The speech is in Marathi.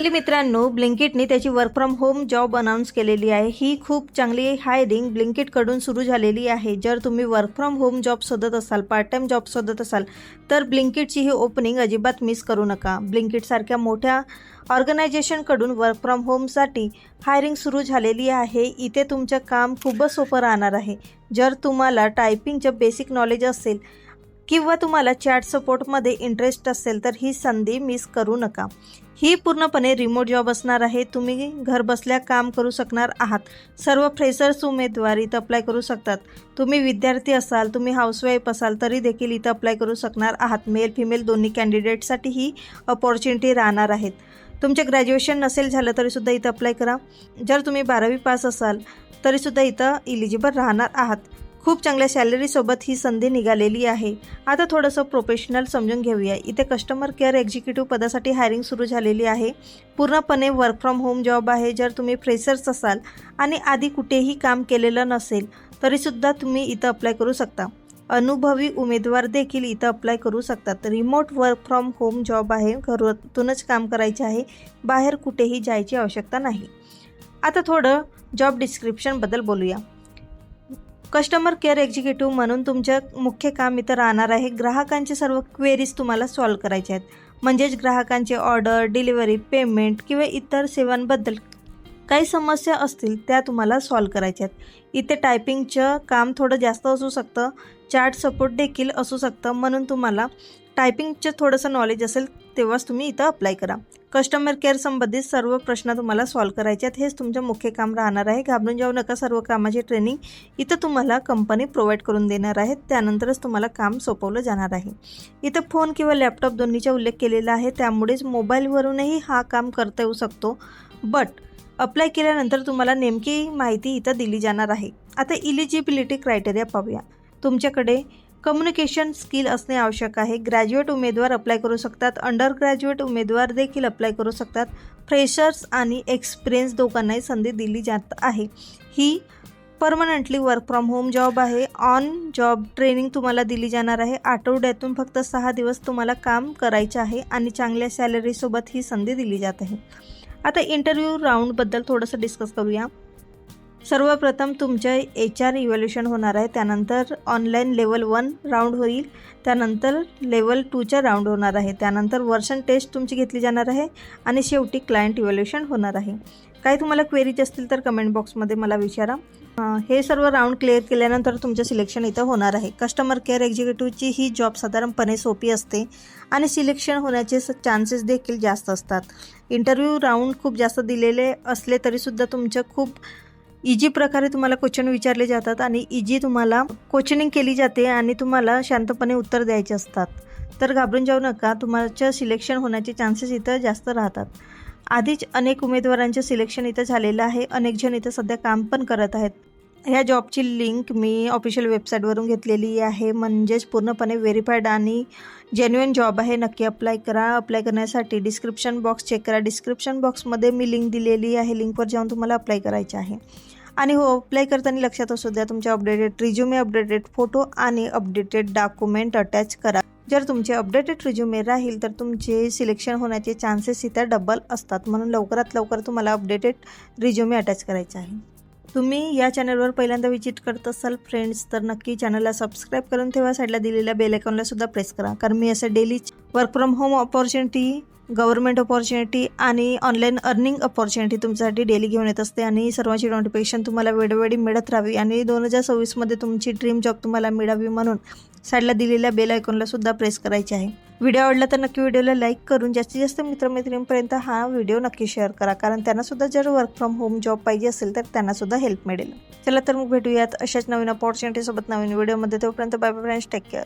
मित्रांनो, ब्लिंकिटने त्याची work from home job announce केलेली आहे। ही खूप चांगली हायरिंग ब्लिंकिटकडून सुरू झालेली आहे। जर तुम्ही वर्क फ्रॉम होम जॉब शोधत असाल, पार्ट टाइम जॉब शोधत असाल, तर ब्लिंकिटची ही ओपनिंग अजिबात मिस करू नका। ब्लिंकिटसारख्या मोठ्या ऑर्गनायझेशनकडून वर्क फ्रॉम होमसाठी हायरिंग सुरू झालेली आहे। इथे तुमचं काम खूपच सोपं राहणार आहे। जर तुम्हाला टायपिंगचं बेसिक नॉलेज असेल किंवा तुम्हाला चॅट सपोर्टमध्ये इंटरेस्ट असेल तर ही संधी मिस करू नका। ही पूर्णपणे रिमोट जॉब असणार आहे। तुम्ही घर बसल्या काम करू शकणार आहात। सर्व फ्रेशर्स उमेदवार इथं अप्लाय करू शकतात। तुम्ही विद्यार्थी असाल, तुम्ही हाऊसवाईफ असाल तरी देखील इथं अप्लाय करू शकणार आहात। मेल फिमेल दोन्ही कॅन्डिडेटसाठी ही अपॉर्च्युनिटी राहणार आहेत। तुमचे ग्रॅज्युएशन नसेल झालं तरीसुद्धा इथं अप्लाय करा। जर तुम्ही 12वी पास असाल तरीसुद्धा इथं इलिजिबल राहणार आहात। खूप चांगल्या सॅलरीसोबत ही संधी निघालेली आहे। आता थोडंसं प्रोफेशनल समजून घेऊया। इथे कस्टमर केअर एक्झिक्युटिव्ह पदासाठी हायरिंग सुरू झालेली आहे। पूर्णपणे वर्क फ्रॉम होम जॉब आहे। जर तुम्ही फ्रेशर्स असाल आणि आधी कुठेही काम केलेलं नसेल तरीसुद्धा तुम्ही इथं अप्लाय करू शकता। अनुभवी उमेदवार देखील इथं अप्लाय करू शकतात। Remote work from home job आहे। घरातूनच काम करायचे आहे। बाहेर कुठेही जायची आवश्यकता नाही। आता थोडं जॉब डिस्क्रिप्शनबद्दल बोलूया। कस्टमर केअर एक्झिक्युटिव्ह म्हणून तुमचं मुख्य काम इथं राहणार आहे। ग्राहकांचे सर्व क्वेरीज तुम्हाला सॉल्व्ह करायचे आहेत। म्हणजेच ग्राहकांचे ऑर्डर, डिलिव्हरी, पेमेंट किंवा इतर सेवांबद्दल काही समस्या असतील त्या तुम्हाला सॉल्व्ह करायच्या आहेत। इथे टायपिंगचं काम थोडं जास्त असू शकतं, चॅट सपोर्ट देखील असू शकतं। म्हणून तुम्हाला टायपिंगचं थोडंसं नॉलेज असेल तेव्हाच तुम्ही इथं अप्लाय करा। कस्टमर केअर संबंधित सर्व प्रश्न तुम्हाला सॉल्व्ह करायचे आहेत। हेच तुमचं मुख्य काम राहणार आहे। घाबरून जाऊ नका। सर्व कामाची ट्रेनिंग इथं तुम्हाला कंपनी प्रोव्हाइड करून देणार आहे। त्यानंतरच तुम्हाला काम सोपवलं जाणार आहे। इथं फोन किंवा लॅपटॉप दोन्हीचा उल्लेख केलेला आहे। त्यामुळेच मोबाईलवरूनही हा काम करता येऊ शकतो। बट अप्लाय केल्यानंतर तुम्हाला नेमकी माहिती इथं दिली जाणार आहे। आता इलिजिबिलिटी क्रायटेरिया पाहूया। तुमच्याकडे कम्युनिकेशन स्किल असणे आवश्यक आहे। ग्रॅज्युएट उमेदवार अप्लाय करू शकतात। अंडर ग्रॅज्युएट उमेदवार देखील अप्लाय करू शकतात। फ्रेशर्स आणि एक्सपिरियन्स दोघांनाही संधी दिली जात आहे। ही permanently work from home job आहे। ऑन जॉब ट्रेनिंग तुम्हाला दिली जाणार आहे। आठवड्यातून फक्त 6 दिवस तुम्हाला काम करायचे आहे आणि चांगल्या सॅलरीसोबत ही संधी दिली जात आहे। आता इंटरव्ह्यू राऊंडबद्दल थोडंसं डिस्कस करूया। सर्वप्रथम तुमचे HR इव्हॅल्युएशन होणार आहे। त्यानंतर ऑनलाईन लेवल 1 राऊंड होईल। त्यानंतर लेवल 2चा राऊंड होणार आहे। त्यानंतर वर्षन टेस्ट तुमची घेतली जाणार आहे आणि शेवटी क्लायंट इव्हॅल्युएशन होणार आहे। काही तुम्हाला क्वेरीज असतील तर कमेंट बॉक्समध्ये मला विचारा। हे सर्व राऊंड क्लिअर केल्यानंतर तुमचं सिलेक्शन इथं होणार आहे। कस्टमर केअर एक्झिक्युटिव्हची ही जॉब साधारणपणे सोपी असते आणि सिलेक्शन होण्याचे चान्सेस देखील जास्त असतात। इंटरव्ह्यू राऊंड खूप जास्त दिलेले असले तरीसुद्धा तुमचं खूप इजी प्रकारे तुम्हाला क्वेश्चन विचारले जातात आणि इजी तुम्हाला क्वेश्चनिंग केली जाते आणि तुम्हाला शांतपणे उत्तर द्यायचे असतात। तर घाबरून जाऊ नका। तुमचं सिलेक्शन होण्याचे चान्सेस इथं जास्त राहतात। आधीच अनेक उमेदवारांचं सिलेक्शन इथं झालेलं आहे। अनेक जण इथं सध्या काम पण करत आहेत। ह्या जॉबची लिंक मी ऑफिशियल वेबसाईटवरून घेतलेली आहे। म्हणजेच पूर्णपणे व्हेरीफाईड आणि जेन्युइन जॉब आहे। नक्की अप्लाय करा। अप्लाय करण्यासाठी डिस्क्रिप्शन बॉक्स चेक करा। डिस्क्रिप्शन बॉक्समध्ये मी लिंक दिलेली आहे। लिंकवर जाऊन तुम्हाला अप्लाय करायचे आहे। आणि हो, अप्लाय करताना लक्षात असू द्या तुमचे अपडेटेड रिझ्युमे, अपडेटेड फोटो आणि अपडेटेड डॉक्युमेंट अटॅच करा। जर तुमचे अपडेटेड रिझ्युमे राहील तर तुमचे सिलेक्शन होण्याचे चान्सेस इथं डबल असतात। म्हणून लवकरात लवकर तुम्हाला अपडेटेड रिझ्युमे अटॅच करायचे आहे। तुम्ही या चॅनलवर पहिल्यांदा विजिट करत असाल फ्रेंड्स तर नक्की चॅनलला सबस्क्राईब करून ठेवा। साईडला दिलेल्या बेल आयकॉनला सुद्धा प्रेस करा। कारण मी असं daily work from home opportunity, government opportunity आणि ऑनलाईन अर्निंग अपॉर्च्युनिटी तुमच्यासाठी डेली घेऊन येत असते आणि सर्वांची नोटिफिकेशन तुम्हाला वेळोवेळी मिळत राहावी आणि 2026मध्ये तुमची ड्रीम जॉब तुम्हाला मिळावी म्हणून साईडला दिलेल्या बेल आयकॉनला सुद्धा प्रेस करायचे आहे। व्हिडिओ आवडला तर नक्की व्हिडिओला लाईक करून जास्तीत जास्त मित्रमैत्रिणींपर्यंत हा व्हिडिओ नक्की शेअर करा। कारण त्यांनासुद्धा जर वर्क फ्रॉम होम जॉब पाहिजे असेल तर त्यांनासुद्धा हेल्प मिळेल। चला तर मग भेटूयात अशाच नवीन अपॉर्च्युनिटीसोबत नवीन व्हिडिओमध्ये। तोपर्यंत bye bye friends, take care.